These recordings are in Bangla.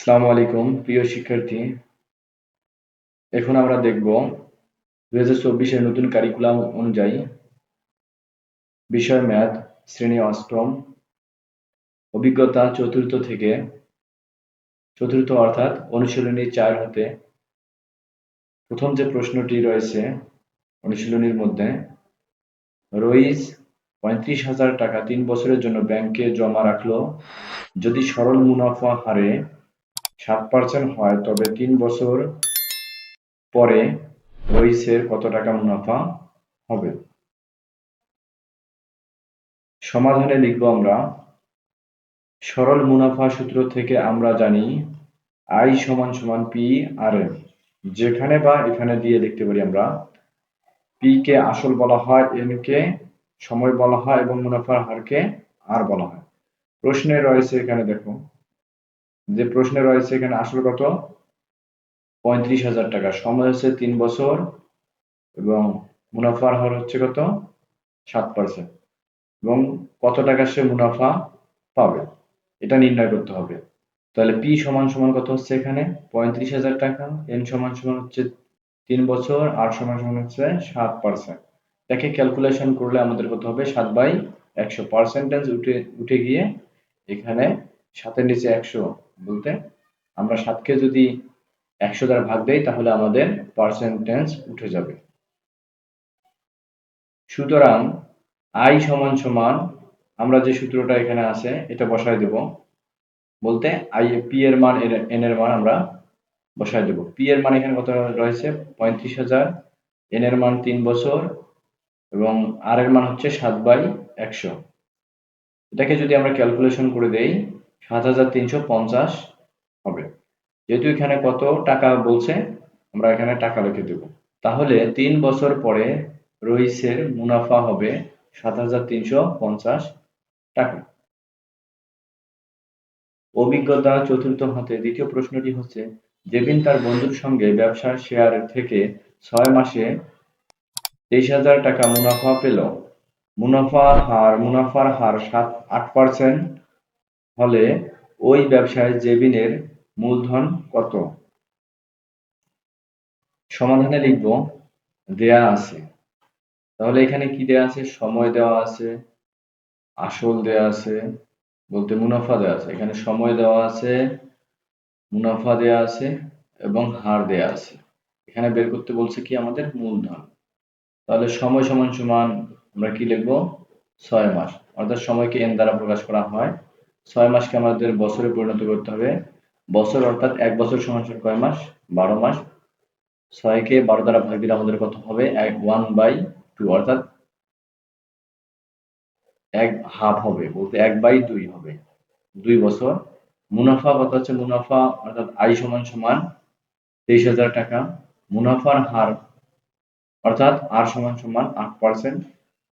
আসসালামু আলাইকুম প্রিয় শিক্ষার্থী। এখন আমরা দেখব 2024 এর নতুন কারিকুলাম অনুযায়ী বিষয় ম্যাথ, শ্রেণী অষ্টম, অভিজ্ঞতা চতুর্থ অর্থাৎ অনুশীলনী 4 হতে প্রথম যে প্রশ্নটি রয়েছে অনুশীলনীর মধ্যে, রইস 35,000 টাকা 3 বছরের জন্য ব্যাংকে জমা রাখলো। যদি সরল মুনাফা হারে 7% হয় তবে 3 বছর পরে রইসের কত টাকা মুনাফা হবে? সমাধানে লিখব আমরা, সরল মুনাফা সূত্র থেকে আমরা জানি I সমান পি আর এম। যেখানে বা এখানে দিয়ে লিখতে পারি আমরা, পি কে আসল বলা হয়, এম কে সময় বলা হয় এবং মুনাফার হারকে আর বলা হয়। প্রশ্নে রয়েছে এখানে দেখো, যে প্রশ্নে রয়েছে এখানে আসল কত? 35,000 টাকা, সময় হচ্ছে 3 বছর এবং মুনাফার হার হচ্ছে কত? 7%। এবং কত টাকা সে মুনাফা পাবে এটা নির্ণয় করতে হবে। তাহলে পি সমান সমান কত হচ্ছে এখানে? 35,000 টাকা, এন সমান সমান হচ্ছে 3 বছর, আর সমান সমান হচ্ছে 7%। এটাকে ক্যালকুলেশন করলে আমাদের কত হবে? 7/100। পার্সেন্টেজ উঠে গিয়ে এখানে 7 এর নিচে 100 বলতে আমরা 7 কে যদি 100 দ্বারা ভাগ দেই তাহলে আমাদের পার্সেন্টেজ উঠে যাবে। সুতরাং I সমান সমান, আমরা যে সূত্রটা এখানে আছে এটা বসায় দেব, বলতে আই পি এর মান এন এর মান আমরা বসায় দেব। পি এর মান এখানে কত রয়েছে? 35,000, এন এর মান 3 বছর এবং আর এর মান হচ্ছে 7/100। এটাকে যদি আমরা ক্যালকুলেশন করে দেই 7,350 হবে। যেহেতু এখানে কত টাকা বলছে আমরা এখানে টাকা লিখে দেব। তাহলে 3 বছর পরে রইসের মুনাফা হবে 7,350 টাকা। অভিজ্ঞতা চতুর্থ হতে দ্বিতীয় প্রশ্নটি হচ্ছে, জেবিন তার বন্ধুর সঙ্গে ব্যবসার শেয়ার থেকে 6 মাসে 23,000 টাকা মুনাফা পেল। মুনাফার হার 8% হলে ওই ব্যবসায় জেবিনের মূলধন কত? সমাধানে লিখব, দেয়া আছে। তাহলে এখানে কি দেয়া আছে? সময় দেওয়া আছে, আসল দেয়া আছে, বলতে মুনাফা দেওয়া আছে। এখানে সময় দেওয়া আছে, মুনাফা দেয়া আছে এবং হার দেয়া আছে। এখানে বের করতে বলছে কি আমাদের? মূলধন। তাহলে সময় সমান সমান আমরা কি লিখবো? 6 মাস। অর্থাৎ সময়কে এন দ্বারা প্রকাশ করা হয়। 6 মাসকে আমাদের বছরে পরিণত করতে হবে। বছর অর্থাৎ 1 বছর সমান সমান কয় মাস? 12 মাস। 6 কে 12 দ্বারা ভাগ দিলে আমাদের কত হবে? 1/2, অর্থাৎ 1/2 হবে, বলতে 1/2 হবে। 2 বছর। মুনাফা কত হচ্ছে? মুনাফা অর্থাৎ আই সমান সমান 23,000 টাকা। মুনাফার হার অর্থাৎ আর সমান সমান 8%।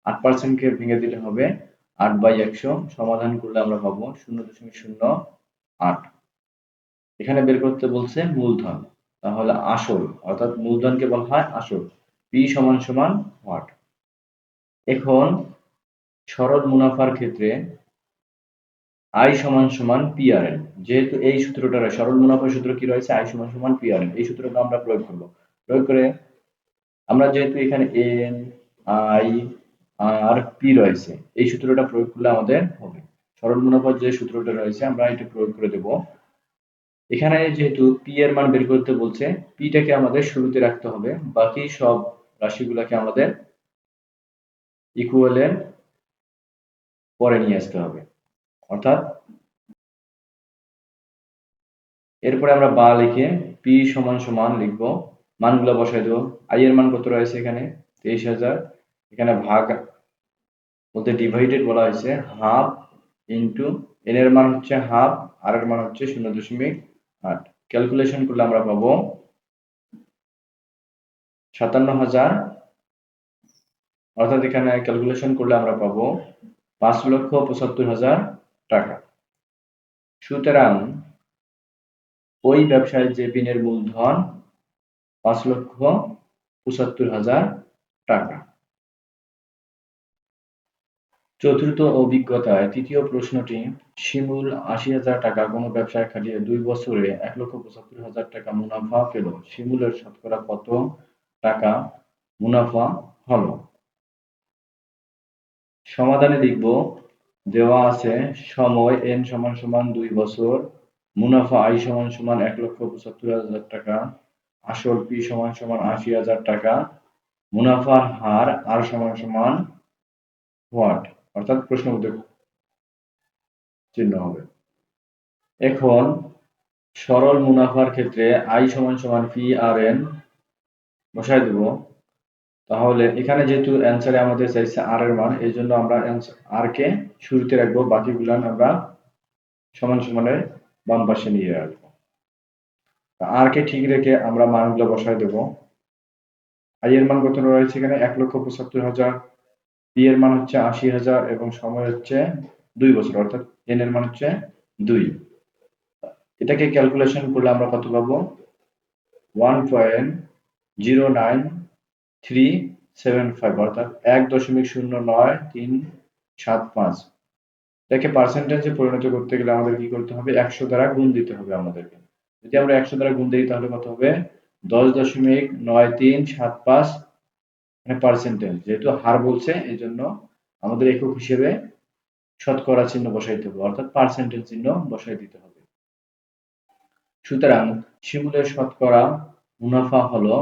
8% কে ভেঙে দিলে হবে 8/100। সমাধান করলে আমরা পাবো 0.08। এখানে বের করতে বলছে মূলধন, তাহলে আসল অর্থাৎ মূলধনকে বলা হয় আসল। পি সমান সমান হোয়াট। এখন সরল মুনাফার ক্ষেত্রে আই সমান সমান পি আর এন। যেহেতু এই সূত্রটা রয়েছে, সরল মুনাফার সূত্র কি রয়েছে? আই সমান সমান পি আর এন। এই সূত্রটা আমরা প্রয়োগ করব। প্রয়োগ করে আমরা যেহেতু এখানে এন, আই, আর পি রয়েছে, এই সূত্রটা প্রয়োগ করলে আমাদের হবে। সরল মুনাফার যে সূত্রটা রয়েছে আমরা এটা প্রয়োগ করে দেব। এখানে যেহেতু পি এর মান বের করতে বলছে, পিটাকে আমাদের শুরুতে রাখতে হবে, বাকি সব রাশিগুলোকে আমাদের ইকুয়ালের পরে নিয়ে আসতে হবে। অর্থাৎ এরপরে আমরা বা লিখে পি সমান সমান লিখব, মানগুলো বসাই দেব। আই এর মান কত রয়েছে এখানে? 23,000। এখানে ভাগ বলতে ডিভাইডেড বলা হয়েছে, হাফ ইন্টু এন এর মান হচ্ছে হাফ, আর এর মান হচ্ছে 0.8। ক্যালকুলেশন করলে আমরা পাবো 57,000, অর্থাৎ এখানে ক্যালকুলেশন করলে আমরা পাবো 5,75,000 টাকা। সুতরাং ওই ব্যবসায় জেবিনের মূলধন 5,75,000 টাকা। চতুর্থ অভিজ্ঞতায় তৃতীয় প্রশ্নটি, শিমুল ৮০,০০০ টাকা কোনো ব্যবসায় খাটিয়ে ২ বছরে ১,৭৫,০০০ টাকা মুনাফা পেল। শিমুলের শতকরা কত টাকা মুনাফা হলো? সমাধানে লিখব, দেওয়া আছে সময় n = ২ বছর, মুনাফা i = ১,৭৫,০০০ টাকা, আসল p = ৮০,০০০ টাকা, মুনাফার হার r = হোয়াট, অর্থাৎ প্রশ্নবোধক চিহ্ন হবে। এখন সরল মুনাফার ক্ষেত্রে i = PRN বসায় দেব। তাহলে এখানে যেহেতু অ্যান্সারে আমাদের চাইছে আর এর মান, এই জন্য আমরা আর কে শুরুতে রাখবো, বাকিগুলো আমরা সমান সমানের বাম পাশে নিয়ে আসবো। আর কে ঠিক রেখে আমরা মানগুলো বসায় দেব। আই এর মান কত রয়েছে এখানে? ১,৭৫,০০০, পি এর মান হচ্ছে ৮০,০০০ এবং সময় হচ্ছে ২ বছর, অর্থাৎ এন এর মান হচ্ছে ২। এটাকে ক্যালকুলেশন করলে আমরা কত পাবো? 1.09375, অর্থাৎ ১.09375। এটাকে পার্সেন্টেজে পরিণত করতে গেলে আমাদের কি করতে হবে? ১০০ দ্বারা গুণ দিতে হবে আমাদেরকে। যদি আমরা ১০০ দ্বারা গুণ দিই তাহলে কত হবে? ১০.৯৩৭৫ পার্সেন্টেজ। যেহেতু হার বলছে এই জন্য আমাদের একক হিসেবে শতকরা চিহ্ন বসাইতে হবে, অর্থাৎ পার্সেন্টেজ চিহ্ন বসাই দিতে হবে। সুতরাং শিমুলের শতকরা মুনাফা হলো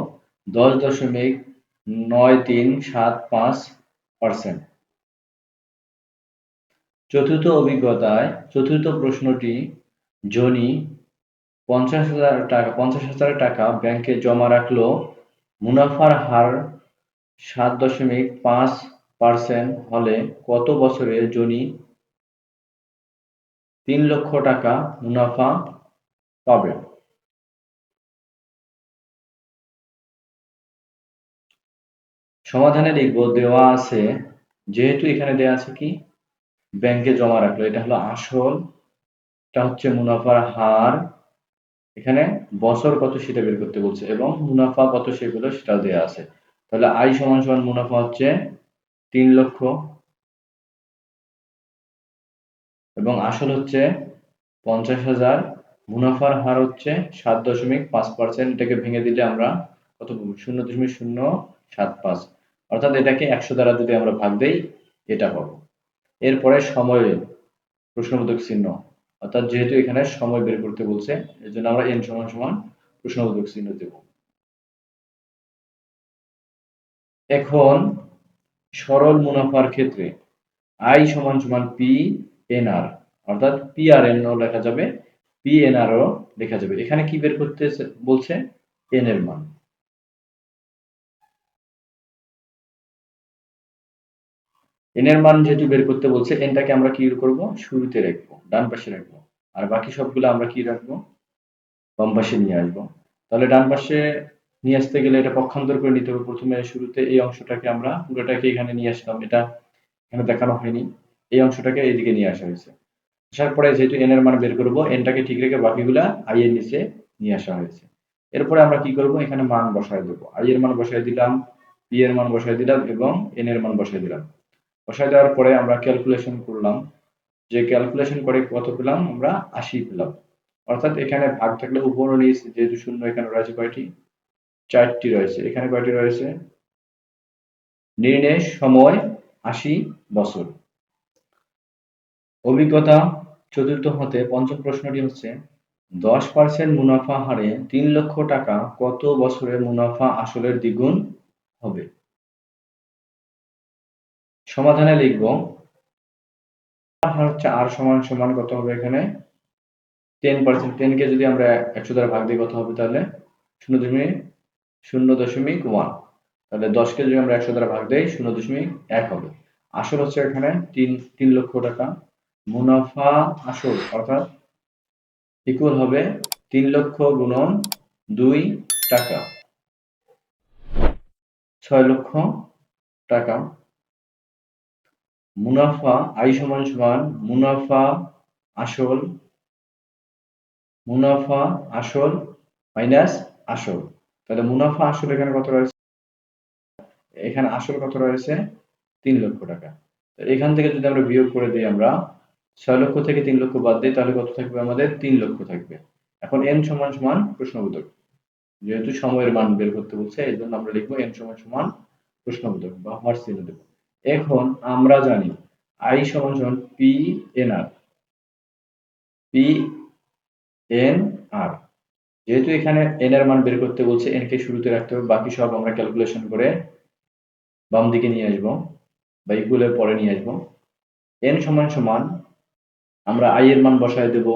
10.9375%। চতুর্থ অভিজ্ঞতায় চতুর্থ প্রশ্নটি, জনি ৫০,০০০ টাকা ব্যাংকে জমা রাখলো, মুনাফার হার ৭.৫% হলে কত বছরে জনি ৩ লক্ষ টাকা মুনাফা পাবে? সমাধানে লিখব, দেওয়া আছে, যেহেতু এখানে দেওয়া আছে কি ব্যাংকে জমা রাখলো, এটা হলো আসল, এটা হচ্ছে মুনাফার হার, এখানে বছর কত সেটা বের করতে বলছে এবং মুনাফা কত সেগুলো সেটাও দেওয়া আছে। তাহলে আই = মুনাফা হচ্ছে ৩ লক্ষ এবং আসল হচ্ছে ৫০,০০০, মুনাফার হার হচ্ছে ৭.৫%। এটাকে ভেঙে দিলে আমরা কত পাবো? ০.০৭৫, অর্থাৎ এটাকে ১০০ দ্বারা যদি আমরা ভাগ দেই এটা পাবো। এরপরে সময় প্রশ্নবোধক চিহ্ন, অর্থাৎ যেহেতু এখানে সময় বের করতে বলছে এর জন্য আমরা n = প্রশ্নবোধক চিহ্ন দেব। এখন সরল মুনাফার ক্ষেত্রে i = PNR, অর্থাৎ PRN ও লেখা যাবে, PNR ও লেখা যাবে। এখানে কি বের করতে বলছে? n এর মান। n এর মান যেহেতু বের করতে বলছে, n টাকে আমরা কি করব? শুরুতে রাখবো, ডান পাশে রাখবো। আর বাকি সবগুলো আমরা কি রাখবো? বাম পাশে নিয়ে আসবো। তাহলে ডান পাশে নিয়ে আসতে গেলে এটা পক্ষান্তর করে নিতে হবে। প্রথমে শুরুতে এই অংশটাকে আমরা পুরোটাকে এখানে নিয়ে আসলাম, এটা এখানে দেখানো হয়নি, এই অংশটাকে এইদিকে নিয়ে আসা হয়েছে। আসার পরে যেহেতু n এর মান বের করব, n টাকে ঠিক রেখে বাকিগুলা i এর নিচে নিয়ে আসা হয়েছে। এরপরে আমরা কি করব? এখানে মান বসায় দেব, i এর মান বসায় দিলাম, p এর মান বসায় দিলাম এবং n এর মান বসায় দিলাম। বসায় দেওয়ার পরে আমরা ক্যালকুলেশন করলাম, যে ক্যালকুলেশন করে কত পেলাম? আমরা ৮০ পেলাম। অর্থাৎ এখানে ভাগ থাকলে উপর ও নিচ যেহেতু শূন্য, এখানে রয়েছে কয়টি? ৪টি রয়েছে। এখানে কয়টি রয়েছে? নির্ণয়ের সময় ৮০ বছর। অভিজ্ঞতা চতুর্থ হতে পঞ্চম প্রশ্নটি হচ্ছে, ১০% মুনাফা হারে ৩ লক্ষ টাকা কত বছরে মুনাফা আসলের দ্বিগুণ হবে? সমাধানে লিখব, হার হচ্ছে আর সমান কত হবে এখানে? 10%। 10 কে যদি আমরা ১০০ দ্বারা ভাগ দিই কত হবে তাহলে? ০.০০১। তাহলে ১০ কে যদি আমরা ১০০ দ্বারা ভাগ দেই ০.১ হবে। আসল হচ্ছে এখানে ৩ লক্ষ টাকা, মুনাফা আসল অর্থাৎ ইকুয়াল হবে ৩ লক্ষ গুণন ২ টাকা, ৬ লক্ষ টাকা। মুনাফা i = মুনাফা আসল মাইনাস আসল। তাহলে মুনাফা আসল এখানে কত রয়েছে? এখানে আসল কত রয়েছে? ৩ লক্ষ টাকা। এখান থেকে যদি আমরা বিয়োগ করে দিই, আমরা 6 লক্ষ থেকে 3 লক্ষ বাদ দিই, তাহলে কত থাকবে? আমাদের 3 লক্ষ থাকবে। এখন n সমান সমান প্রশ্নবোধক, যেহেতু সময়ের মান বের করতে বলছে এই জন্য আমরা লিখবো n সমান সমান প্রশ্নবোধক বা হর চিহ্ন দেব। এখন আমরা জানি i সমান সমান পি এন আর, পি এন আর, যেহেতু এখানে n এর মান বের করতে বলছে n কে শুরুতে রাখতে হবে, বাকি সব আমরা ক্যালকুলেশন করে বাম দিকে নিয়ে আসবো বা ইকুয়ালের পরে নিয়ে আসবো। n সমান সমান আমরা i এর মান বসায় দেব,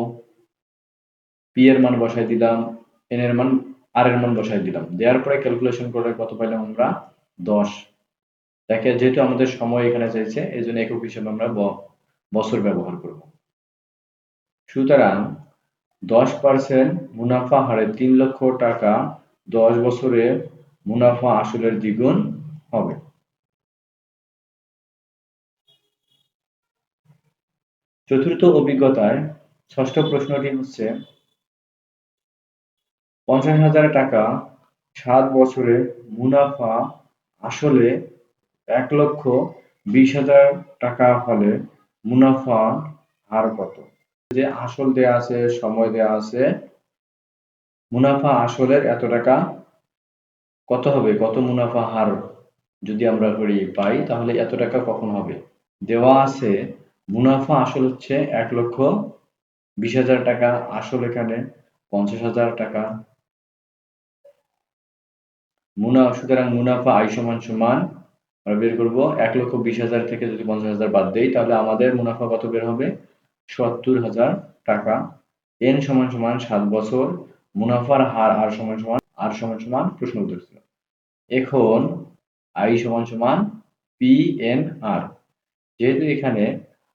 p এর মান বসায় দিলাম, n এর মান r এর মান বসায় দিলাম, দেওয়ার পরে ক্যালকুলেশন করে কত পাইলাম আমরা? 10। দেখে যেহেতু আমাদের সময় এখানে চাইছে এই জন্য একক হিসেবে আমরা বছর ব্যবহার করব। সুতরাং 10% মুনাফা হারে 3 লক্ষ টাকা 10 বছরে মুনাফা আসলের দ্বিগুণ হবে। চতুর্থ অভিজ্ঞতায় ষষ্ঠ প্রশ্নটি হচ্ছে 50,000 টাকা 7 বছরে মুনাফা আসলে 1,20,000 টাকা হলে মুনাফা হার কত? যে আসল দেয়া আছে, সময় দেয়া আছে, মুনাফা আসলের এত টাকা কত হবে, কত মুনাফা হার যদি আমরা করি পাই তাহলে এত টাকা কখন হবে? দেওয়া আছে মুনাফা আসল হচ্ছে 1,20,000 টাকা, আসল এখানে 50,000 টাকা। সুতরাং মুনাফা আই সমান সমান আমরা বের করবো 1,20,000 থেকে যদি 50,000 বাদ দেই তাহলে আমাদের মুনাফা কত বের হবে? 70,000 টাকা। n সমান সমান 7 বছর, মুনাফার হার আর সমান সমান প্রশ্ন উত্তর ছিল। এখন i সমান সমান পি এন আর, যেহেতু এখানে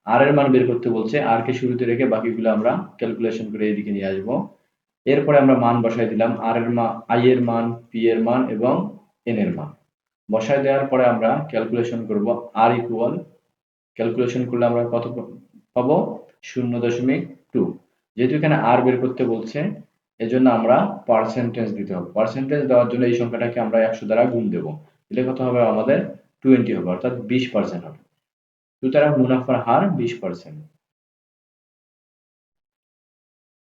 আর এর মান বের করতে বলছে, আর কে শুরুতে রেখে বাকিগুলো আমরা ক্যালকুলেশন করে এদিকে নিয়ে আসবো। এরপরে আমরা মান বসাই দিলাম, আর এর মান, আই এর মান, পি এর মান এবং এন এর মান বসায় দেওয়ার পরে আমরা ক্যালকুলেশন করব। আর ইকুয়াল, ক্যালকুলেশন করলে আমরা কত পাবো? 0.2। যেহেতু এখানে আর বের করতে বলছে এজন্য আমরা পার্সেন্টেজ দিতে হবে। পার্সেন্টেজ দেওয়ার জন্য এই সংখ্যাটাকে আমরা 100 দ্বারা গুণ দেব, দিলে কত হবে? আমাদের 20 হবে, অর্থাৎ 20% হবে। সুতরাং মুনাফার হার 20%।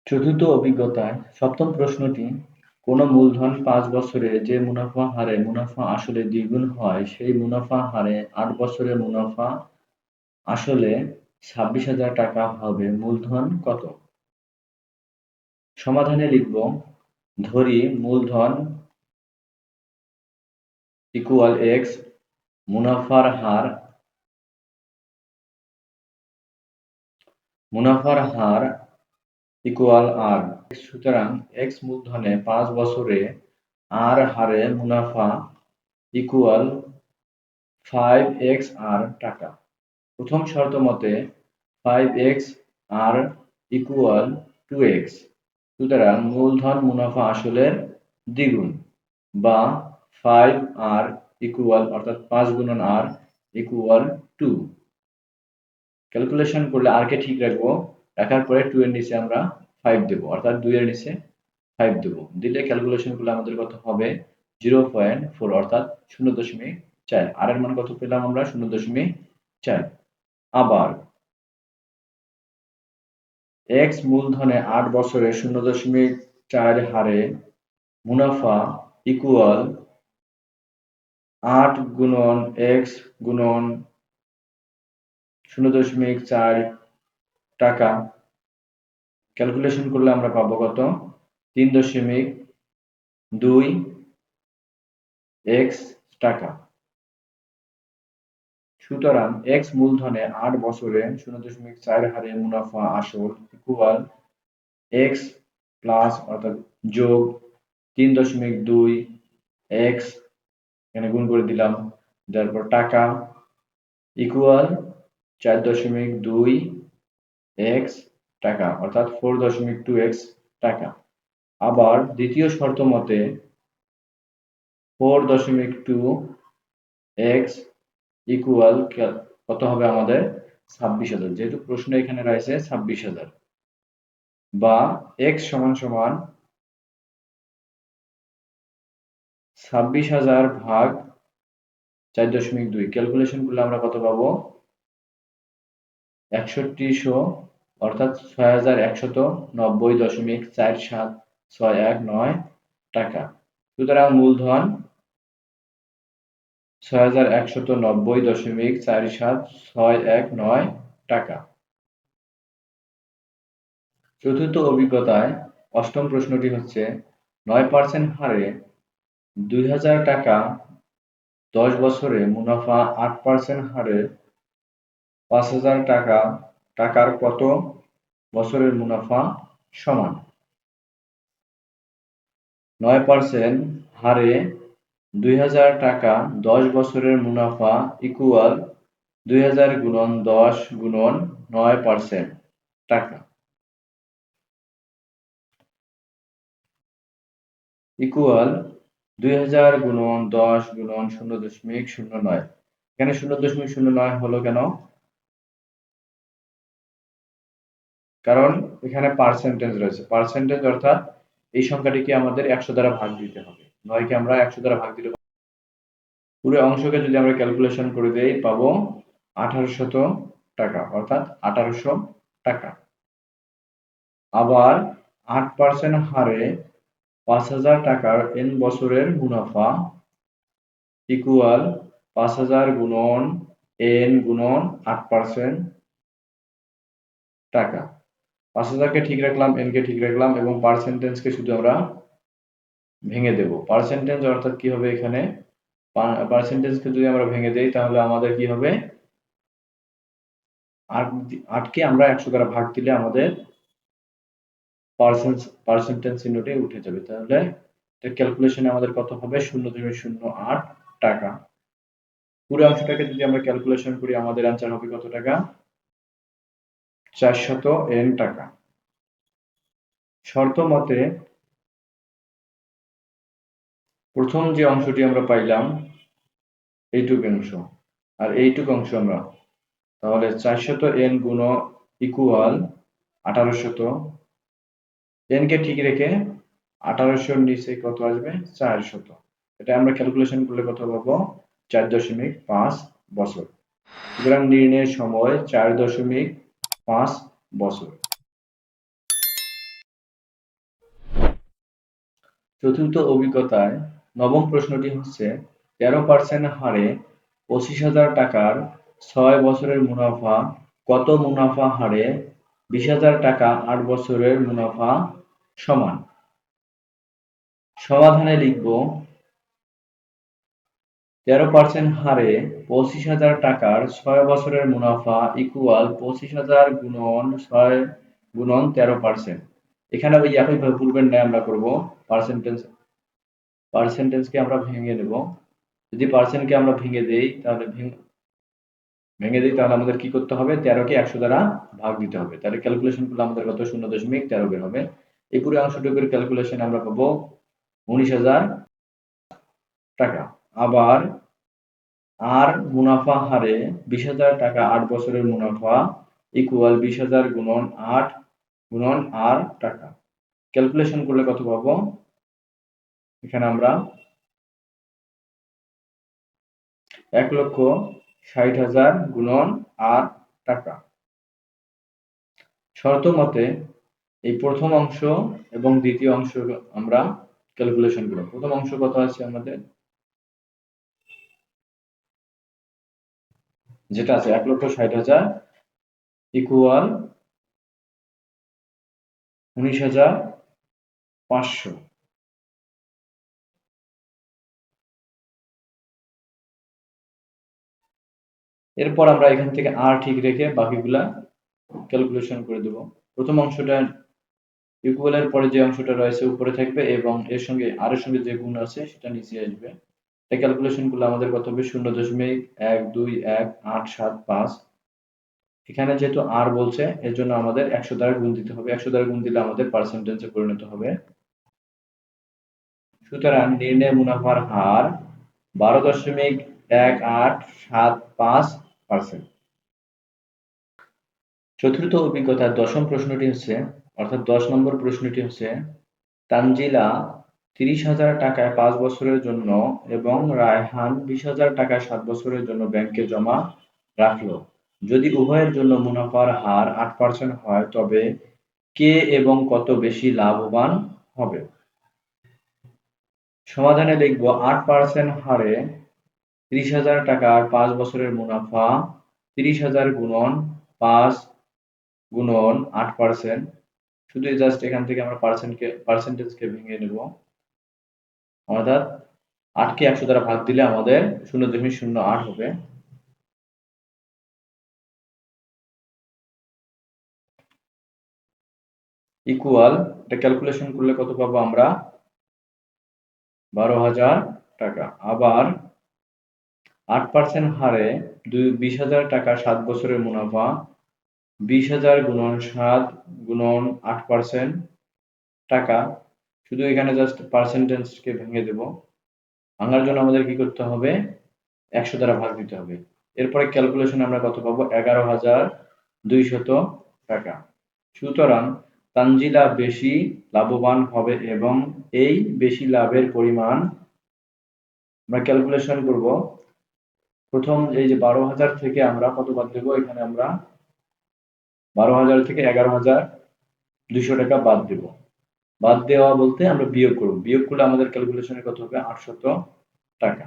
চতুর্থ অভিজ্ঞতায় সপ্তম প্রশ্নটি, কোন মূলধন 5 বছরে যে মুনাফা হারে মুনাফা আসলে দ্বিগুণ হয় সেই মুনাফা হারে 8 বছরে মুনাফা আসলে 26,000 টাকা হবে, মূলধন কত? সমাধানে লিখব, ধরি মূলধন ইকুয়াল x, মুনাফার হার ইকুয়াল r। সুতরাং x মূলধনে 5 বছরে r হারে মুনাফা ইকুয়াল 5xr টাকা। প্রথম শর্ত মতে 5x r ইকুয়াল 2x, সুতরাং মূলধন মুনাফা আসলের দ্বিগুণ বা 5r ইকুয়াল, অর্থাৎ 5 গুণন r ইকুয়াল 2। ক্যালকুলেশন করলে r কে ঠিক রাখবো, রাখার পরে 2 এর নিচে আমরা 5 দেব, অর্থাৎ 2 এর নিচে 5 দেব, দিলে ক্যালকুলেশন করলে আমাদের কত হবে? 0.4, অর্থাৎ 0.4। আর এর মান কত পেলাম আমরা? 0.4। আবার x মূলধনে 8 বছরে 0.4 হারে মুনাফা ইকুয়াল 8 গুণন x গুণন 0.4 টাকা। ক্যালকুলেশন করলে আমরা পাবো কত? 3.2 x টাকা। সুতরাং x মূলধনে 8 বছরে 0.4 হারে মুনাফা আসল ইকুয়াল x প্লাস, অর্থাৎ যোগ 3.2 x, এখানে গুণ করে দিলাম, তারপর টাকা ইকুয়াল 4.2 x টাকা, অর্থাৎ 4.2 x টাকা। আবার দ্বিতীয় শর্ত মতে 4.2 x ইকুয়াল কত হবে আমাদের? 26,000, যেহেতু প্রশ্ন এখানে রয়েছে 26,000, বা x সমান সমান 26,000 ভাগ 4.2। ক্যালকুলেশন করলে আমরা কত পাবো? 6100 অর্থাৎ 6190.4761 টাকা। সুতরাং মূলধন 6190.4761 টাকা। চতুর্থ অভিজ্ঞতায় অষ্টম প্রশ্নটি হচ্ছে 9% হারে 2000 টাকা 10 বছরে মুনাফা 8% হারে 5000 টাকার কত বছরের মুনাফা সমান? 9% হারে 2000 টাকা 10 বছরের মুনাফা ইকুয়াল 2000 গুণন 10 গুণন 9% টাকা ইকুয়াল 2000 গুণন 10 গুণন 0.09। এখানে 0.09 হলো কেন? কারণ এখানে পার্সেন্টেজ রয়েছে। পার্সেন্টেজ অর্থাৎ এই সংখ্যাটিকে আমাদের 100 দ্বারা ভাগ দিতে হবে। 9 কে আমরা 100 দ্বারা ভাগ দিলে পুরো অংশকে যদি আমরা ক্যালকুলেশন করে দেই পাবো 1800 টাকা অর্থাৎ 1800 টাকা। আবার 8% হারে 5000 টাকার n বছরের মুনাফা ইকুয়াল 5000 গুণন n গুণন 8% টাকা। 5000 কে ঠিক রাখলাম, n কে ঠিক রাখলাম এবং পার্সেন্টেজ কে শুধু আমরা ভেঙে দেব। পার্সেন্টেজ অর্থাৎ কি হবে এখানে? পার্সেন্টেজ কে যদি আমরা ভেঙে দেই তাহলে আমাদের কি হবে? 8 কে আমরা 100 দ্বারা ভাগ দিলে আমাদের পার্সেন্টেজ চিহ্নটি উঠে যাবে। তাহলে ক্যালকুলেশনে আমাদের কত হবে? 0.08 টাকা। পুরো অংশটাকে যদি আমরা ক্যালকুলেশন করি আমাদের অ্যান্সার হবে কত টাকা? 400 n টাকা। শর্ত মতে প্রথম যে অংশটি আমরা পাইলাম এইটুকু অংশ আর এইটুকু অংশ আমরা, তাহলে 400 n গুণ ইকুয়াল 1800, n কে ঠিক রেখে 1800 নিচে কত আসবে? 400। এটা আমরা ক্যালকুলেশন করলে কত পাবো? 4.5 বছর। সুতরাং নির্ণয়ের সময় 4.5 বছর। চতুর্থ অভিজ্ঞতায় নবম প্রশ্নটি হচ্ছে 13% হারে 25,000 টাকার 6 বছরের মুনাফা কত মুনাফা হারে 20,000 টাকা 8 বছরের মুনাফা সমান? সমাধানে লিখব 13% হারে 25,000 টাকার 6 বছরের মুনাফা ইকুয়াল 25,000 গুণন 6 গুণন 13%। এখানে ওই একইভাবে পূর্বের ন্যায় আমরা করব। পার্সেন্টেজকে আমরা ভেঙে নেব। যদি পার্সেন্টকে আমরা ভেঙে দেই তাহলে আমাদের কি করতে হবে? 13 কে 100 দ্বারা ভাগ দিতে হবে। তাহলে ক্যালকুলেশন করলে আমাদের কত? 0.13 বের হবে। এই পুরো অংশটুকুর ক্যালকুলেশন আমরা পাবো 19,000 টাকা। আবার আর মুনাফা হারে 20,000 টাকা 8 বছরের মুনাফা ইকুয়াল 20,000 গুণন 8 গুণন আর টাকা। ক্যালকুলেশন করলে কত পাবো? এখানে আমরা 1,60,000 গুণন আর টাকা। শর্ত মতে এই প্রথম অংশ এবং দ্বিতীয় অংশ আমরা ক্যালকুলেশন করব। প্রথম অংশ কত আছে আমাদের? যেটা আছে 1,60,000 ইকুয়াল 19,500। এরপর আমরা এখান থেকে আর ঠিক রেখে বাকিগুলা ক্যালকুলেশন করে দেব। প্রথম অংশটা ইকুয়ালের পরে যে অংশটা রয়েছে উপরে থাকবে এবং এর সঙ্গে আর এর সঙ্গে যে গুণ আছে সেটা নিচে আসবে। এটা ক্যালকুলেশন করলে আমাদের কত হবে? 0.121875। এখানে যেহেতু আর বলছে এর জন্য আমাদের 100 দ্বারা গুণ দিতে হবে। 100 দ্বারা গুণ দিলে আমাদের পার্সেন্টেজে পরিণত হবে। সুতরাং নির্ণয় মুনাফার হার 12.1875%। চতুর্থ অভিজ্ঞতার দশম প্রশ্নটি হচ্ছে, অর্থাৎ 10 নম্বর প্রশ্নটি হচ্ছে, তানজিলা 30,000 টাকায় 5 বছরের জন্য এবং রায়হান 20,000 টাকায় 7 বছরের জন্য ব্যাংকে জমা রাখলো। যদি উভয়ের জন্য মুনাফার হার 8% হয় তবে কে এবং কত বেশি লাভবান হবে? সমাধানে লিখব 8% হারে 30,000 টাকার 5 বছরের মুনাফা 30,000 গুণন 5 গুণন 8%। শুধু জাস্ট এখান থেকে আমরা পার্সেন্টেজকে ভেঙে নেব, অর্থাৎ 8কে 100 দ্বারা ভাগ দিলে আমাদের 0.08 হবে। ইকুয়াল, এটা ক্যালকুলেশন করলে কত পাবো আমরা? 12,000 টাকা। আবার 8% হারে 20,000 টাকা 7 বছরের মুনাফা 20,000 গুণন 7 গুণন 8% টাকা। শুধু এখানে জাস্ট পার্সেন্টেজকে ভেঙে দেব। ভাঙার জন্য আমাদের কি করতে হবে? 100 দ্বারা ভাগ দিতে হবে। এরপরে ক্যালকুলেশন আমরা কত পাবো? 11,200 টাকা। সুতরাং তানজিলা বেশি লাভবান হবে এবং এই বেশি লাভের পরিমাণ আমরা ক্যালকুলেশন করব। প্রথম এই যে 12,000 থেকে আমরা কত বাদ দেব? এখানে আমরা 12,000 থেকে 11,200 টাকা বাদ দেব। বাদ দেওয়া বলতে আমরা বিয়োগ করব। বিয়োগ করলে আমাদের ক্যালকুলেশনে কত হবে? 800 টাকা।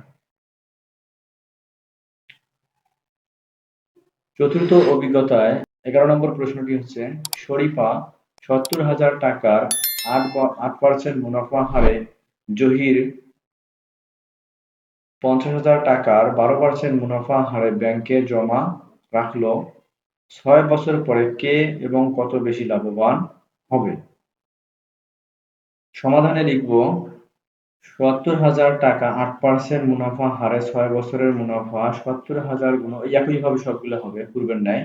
চতুর্থ অভিজ্ঞতায় 11 নম্বর প্রশ্নটি হচ্ছে, শরীফা 70,000 টাকার 8% মুনাফা হারে জহির 50,000 টাকার 12% মুনাফা হারে ব্যাংকে জমা রাখলো। 6 বছর পরে কে এবং কত বেশি লাভবান হবে? সমাধানে লিখব 70,000 টাকা 8% মুনাফা হারে 6 বছরের মুনাফা 70,000 গুণ একইভাবে সবগুলো হবে পূর্বের ন্যায়।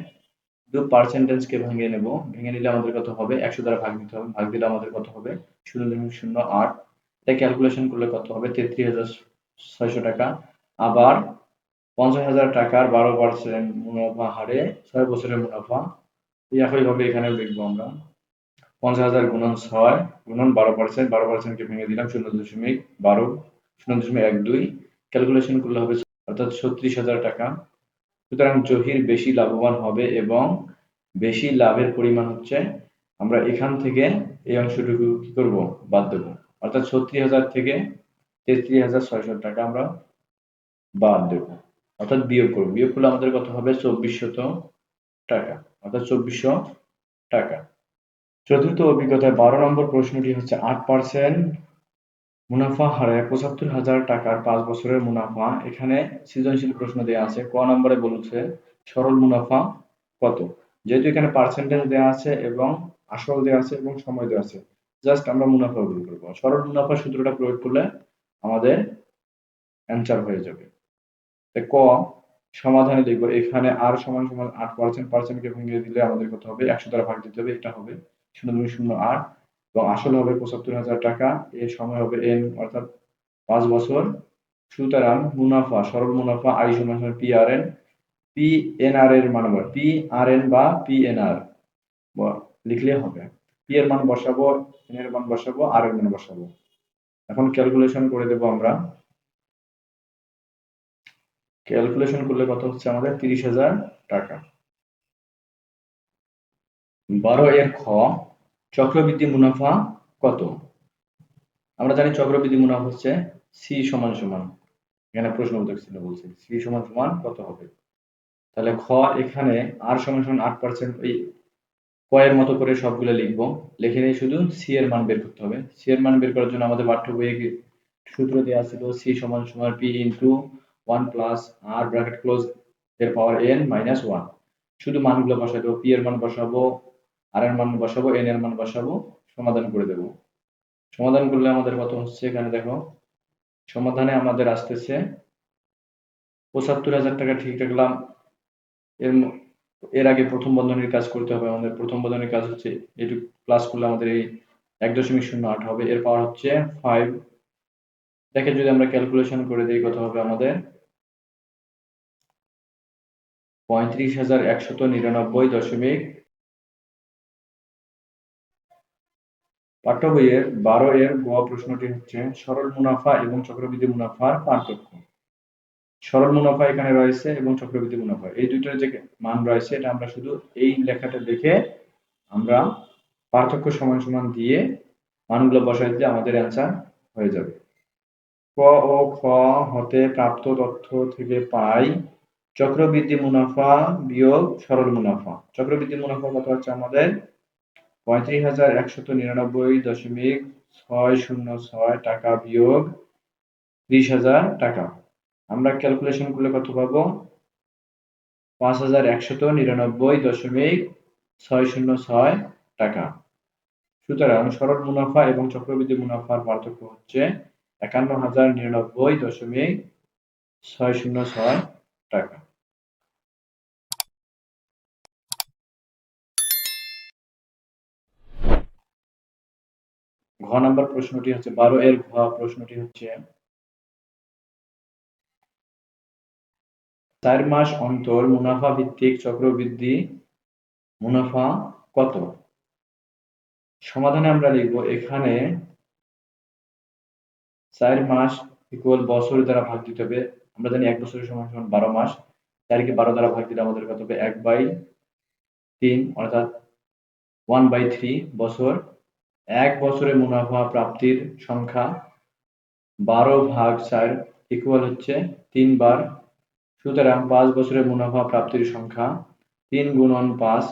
শুধু পার্সেন্টেজকে ভেঙে নেব। ভেঙে নিলে আমাদের কত হবে? 100 দ্বারা ভাগ দিতে হবে। ভাগ দিলে আমাদের কত হবে? 0.08। এটা ক্যালকুলেশন করলে কত হবে? 33,600 টাকা। আবার 50,000 টাকার 12% মুনাফা হারে 6 বছরের মুনাফা একইভাবে এখানে লিখবো আমরা 50,000 গুণন 6 গুণন 12%। 12%কে ভেঙে দিলাম 0.12 0.12। ক্যালকুলেশন করলে হবে অর্থাৎ 36,000 টাকা। সুতরাং জহির বেশি লাভবান হবে এবং বেশি লাভের পরিমাণ হচ্ছে, আমরা এখান থেকে এই অংশটুকু কি করব? বাদ দেব। অর্থাৎ 36,000 থেকে 33,600 টাকা আমরা বাদ দেব, অর্থাৎ বিয়োগ করব। বিয়োগ করলে আমাদের কত হবে? 2,400 টাকা, অর্থাৎ 2,400 টাকা। চতুর্থ অভিজ্ঞতায় 12 নম্বর প্রশ্নটি হচ্ছে 8% মুনাফা হারে 75,000 টাকার 5 বছরের মুনাফা। এখানে সৃজনশীল প্রশ্ন দেওয়া আছে। ক নম্বরে বলছে সরল মুনাফা কত? যেহেতু এখানে পার্সেন্টেজ দেওয়া আছে এবং আসল দেওয়া আছে এবং সময় দেওয়া আছে, জাস্ট আমরা মুনাফা বের করব। সরল মুনাফা সূত্রটা প্রয়োগ করলে আমাদের অ্যান্সার হয়ে যাবে। ক সমাধানে লিখব এখানে আর সমান সমান 8%, কে ভেঙে দিলে আমাদের কত হবে? 100 দ্বারা ভাগ দিতে হবে। এটা হবে 0.08 এবং আসল হবে 75,000 টাকা। এর সময় হবে n, অর্থাৎ 5 বছর। সুতরাং মুনাফা, সরল মুনাফা আই সমান সমান PRN। PNR এর মান হবে PRN বা PNR লিখলে হবে। পি এর মান বসাবো, এন এর মান বসাবো, আর এর মান বসাবো। এখন ক্যালকুলেশন করে দেব আমরা। ক্যালকুলেশন করলে কত হচ্ছে আমাদের? 30,000 টাকা। 12 এর খ চক্রবৃদ্ধি মুনাফা কত? আমরা জানি চক্রবৃদ্ধি মুনাফা হচ্ছে সি সমান সমান, এখানে প্রশ্নবোধক চিহ্ন বলছে সি সমান সমান কত হবে? তাহলে খ এখানে আর সমান সমান 8%, এই ক এর মতো করে সবগুলো লিখবো। লিখে নিয়ে শুধু সি এর মান বের করতে হবে। সি এর মান বের করার জন্য আমাদের পাঠ্য বইয়ে সূত্র দেওয়া ছিল সি সমান সমান পি ইন্টু 1 প্লাস আর ব্র্যাকেট ক্লোজ এর পাওয়ার n মাইনাস 1। শুধু মানগুলো বসাই দেবো। পি এর মান বসাবো, আর এর মান বসাবো, এন এর মান বসাবো, সমাধান করে দেবো। সমাধান করলে আমাদের কত হচ্ছে? এখানে দেখো, সমাধানে আমাদের আসতেছে 75,000 টাকা। ঠিক রাখলাম। এর এর আগে প্রথম বন্ধনীর কাজ করতে হবে আমাদের। প্রথম বন্ধনীর কাজ হচ্ছে এটুকু প্লাস করলে আমাদের এই 1.08 হবে। এর পাওয়ার হচ্ছে 5। দেখে যদি আমরা ক্যালকুলেশন করে দিই কত হবে আমাদের? 35,199 পাঠ্য বইয়ের 12 এর গ প্রশ্নটি হচ্ছে সরল মুনাফা এবং চক্রবৃদ্ধি মুনাফার পার্থক্য। সরল মুনাফা এখানে রয়েছে এবং চক্রবৃদ্ধি মুনাফা, এই দুইটার যে মান রয়েছে এটা আমরা শুধু এই লেখাটা দেখে আমরা পার্থক্য সমান সমান দিয়ে মানগুলো বসাই দিলে আমাদের অ্যান্সার হয়ে যাবে। ক ও খ হতে প্রাপ্ত তথ্য থেকে পাই চক্রবৃদ্ধি মুনাফা বিয়োগ সরল মুনাফা। চক্রবৃদ্ধি মুনাফা কত হচ্ছে আমাদের ৩৫,১৯৯.৬০৬ টাকা বিয়োগ ৩০,০০০ টাকা। আমরা ক্যালকুলেশন করলে কত পাবো? ৫,১৯৯.৬০৬ টাকা। সুতরাং সরল মুনাফা এবং চক্রবৃদ্ধি মুনাফার পার্থক্য হচ্ছে ৫১,০৯৯.৬০৬ টাকা। ঘ নাম্বার প্রশ্নটি হচ্ছে ১২ এর ঘ প্রশ্নটি হচ্ছে ৪ মাস অন্তর মুনাফা ভিত্তিক চক্রবৃদ্ধি মুনাফা কত? সমাধানে আমরা লিখব এখানে ৪ মাস ইকুয়াল বছর দ্বারা ভাগ দিতে হবে। আমরা জানি ১ বছরের সমান সমান ১২ মাস। ৪ কে ১২ দ্বারা ভাগ দিলে আমাদের কত হবে? ১/৩ অর্থাৎ 1/3 বছর। ১ বছরে মুনাফা প্রাপ্তির সংখ্যা ১২/৪ ইকুয়াল হচ্ছে ৩ বার। সুতরাং ৫ বছরে মুনাফা প্রাপ্তির সংখ্যা ৩ গুণন ৫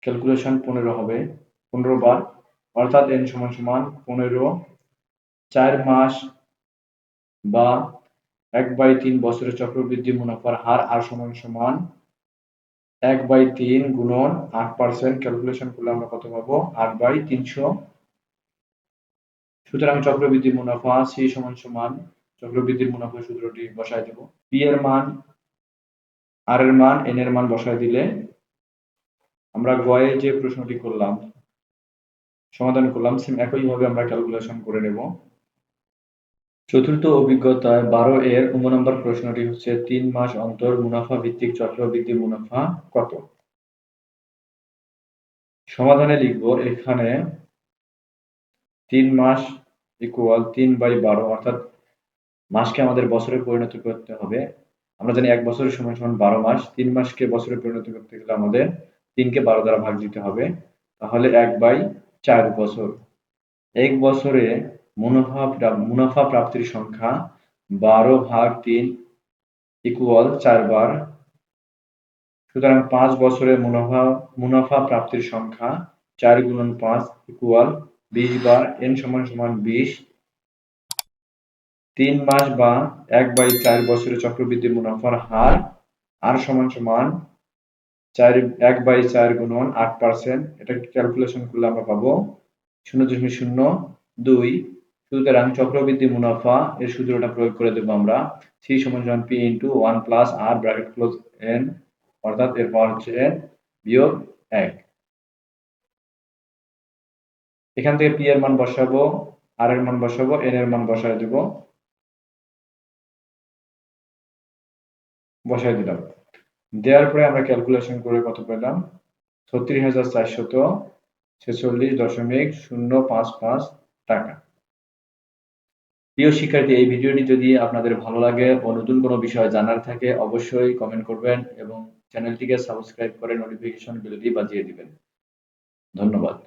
ক্যালকুলেশন ১৫ হবে ১৫ বার, অর্থাৎ n সমান সমান ১৫। ৪ মাস বা ১/৩ বছরের চক্রবৃদ্ধি মুনাফার হার আর সমান সমান ১/৩ গুণন ৮% ক্যালকুলেশন করলে আমরা কত পাবো? ৮/৩০০। সুতরাং চক্রবৃদ্ধি মুনাফা C সমান সমান চক্রবৃদ্ধির মুনাফা সূত্রটি বসায় দেব। P এর মান, R এর মান, N এর মান বসায় দিলে আমরা গয়ে যে প্রশ্নটি করলাম সমাধান করলাম সেম একইভাবে আমরা ক্যালকুলেশন করে নেব। চতুর্থ অভিজ্ঞতায় ১২ এর নম্বর প্রশ্নটি হচ্ছে ৩ মাস অন্তর মুনাফা ভিত্তিক চক্রবৃদ্ধি মুনাফা কত? সমাধানে লিখব এখানে ৩ মাস ইকুয়াল ৩/১২ অর্থাৎ মাসকে আমাদের বছরে পরিণত করতে হবে। আমরা জানি ১ বছরের সমান সমান ১২ মাস। ৩ মাসকে বছরে পরিণত করতে গেলে আমাদের ৩ কে ১২ দ্বারা ভাগ দিতে হবে। তাহলে ১/৪ বছর। ১ বছরে মুনাফা প্রাপ্তির সংখ্যা ১২/৩ ইকুয়াল ৪ বার। সুতরাং ৫ বছরে মুনাফা প্রাপ্তির সংখ্যা ৪ গুণন ৫ ইকুয়াল ২০ বার। n সমান সমান ২০। ৩ মাস বা ১/৪ বছরে চক্রবৃদ্ধি মুনাফার হার আর সমান সমান ১/৪ গুণন ৮%। এটা ক্যালকুলেশন করলে আমরা পাবো ০.০২। সুতরাং চক্রবৃদ্ধি মুনাফা এর সূত্রটা প্রয়োগ করে দেব আমরা। C সমান সমান P into 1 plus R bracket close N অর্থাৎ এর পাওয়ার হচ্ছে N বিয়োগ ১। এখান থেকে P এর মান বসাবো, R এর মান বসাবো, N এর মান বসায় দেব। বসায় দিলাম। দেওয়ার পরে আমরা ক্যালকুলেশন করে কত পেলাম? ৩৬,৪৪৬.০৫৫ টাকা। প্রিয় শিক্ষার্থী, এই ভিডিওটি যদি আপনাদের ভালো লাগে ও নতুন কোনো বিষয় জানার থাকে অবশ্যই কমেন্ট করবেন এবং চ্যানেলটিকে সাবস্ক্রাইব করে নোটিফিকেশন বেলটি বাজিয়ে দিবেন। ধন্যবাদ।